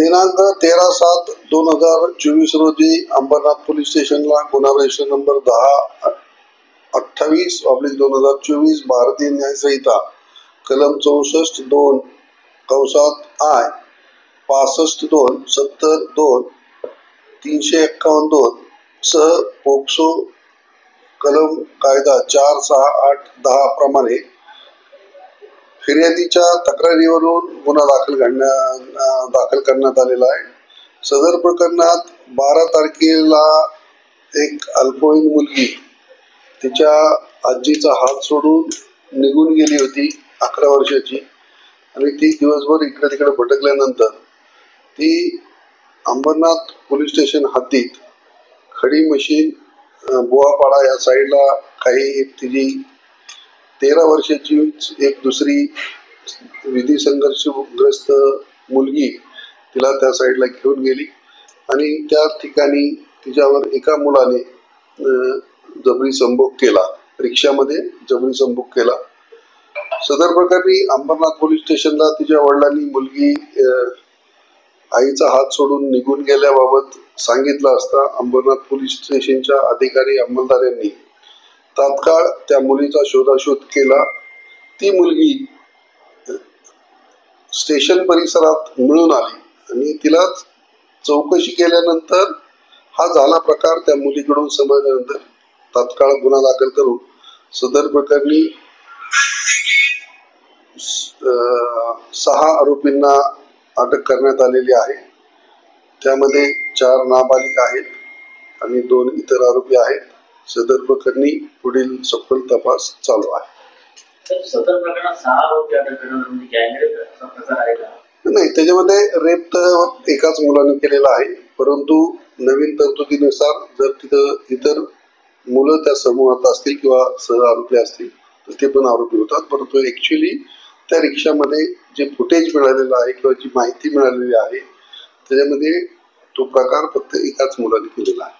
दिनांक 13/7/2024 रोजी अंबरनाथ पोलीस स्टेशनला गुन्हा रजिस्टर नंबर 1028/2024 भारतीय न्याय संहिता कलम 64(2) I 65(2) 70(2) 351(2) सह पोक्सो कलम कायदा 4, 6, 8, 10 प्रमाणे फिर्यादीच्या तक्रारीवरून गुन्हा दाखल करण्यात आलेला आहे. सदर प्रकरणात 12 तारखेला एक अल्पवयीन मुलगी तिच्या आजीचा हात सोडून निघून गेली होती, 11 वर्षाची, आणि ती दिवसभर इकडे तिकडे भटकल्यानंतर ती अंबरनाथ पोलीस स्टेशन हद्दीत खडी मशीन बुवापाडा या साईडला काही तिची 13 वर्षाची एक दुसरी विधी संघर्षग्रस्त मुलगी तिला त्या साईडला घेऊन गेली आणि त्या ठिकाणी तिच्यावर एका मुलाने जबरी संभोग केला, रिक्षामध्ये जबरी संभोग केला. सदर प्रकरणी अंबरनाथ पोलीस स्टेशनला तिच्या वडिलांनी मुलगी आईचा हात सोडून निघून गेल्याबाबत सांगितलं असता अंबरनाथ पोलीस स्टेशनच्या अधिकारी अंमलदारांनी तात्काळ त्या मुलीचा शोधाशोध केला. ती मुलगी स्टेशन परिसरात मिळून आली आणि तिला चौकशी केल्यानंतर हा झाला प्रकार त्या मुलीकडून समजल्यानंतर तात्काळ गुन्हा दाखल करून सदर प्रकरणी 6 आरोपींना अटक करण्यात आलेली आहे. त्यामध्ये 4 नाबालिग आहेत आणि 2 इतर आरोपी आहेत. सदर प्रकरणी पुढील सखोल तपास चालू आहे. सदर प्रकरणात 6 आरोपी अटक करण्यात म्हणजे गँगरेप असा प्रकार आहे का? नाही, त्याच्यामध्ये रेप तर एकाच मुलाने केलेला आहे, परंतु नवीन तरतुदीनुसार जर तिथं इतर मुलं त्या समूहात असतील किंवा सह आरोपी असतील तर ते पण आरोपी होतात. परंतु ऍक्च्युली त्या रिक्षामध्ये जे फुटेज मिळालेलं आहे किंवा जी माहिती मिळालेली आहे त्याच्यामध्ये तो प्रकार फक्त एकाच मुलाने केलेला आहे.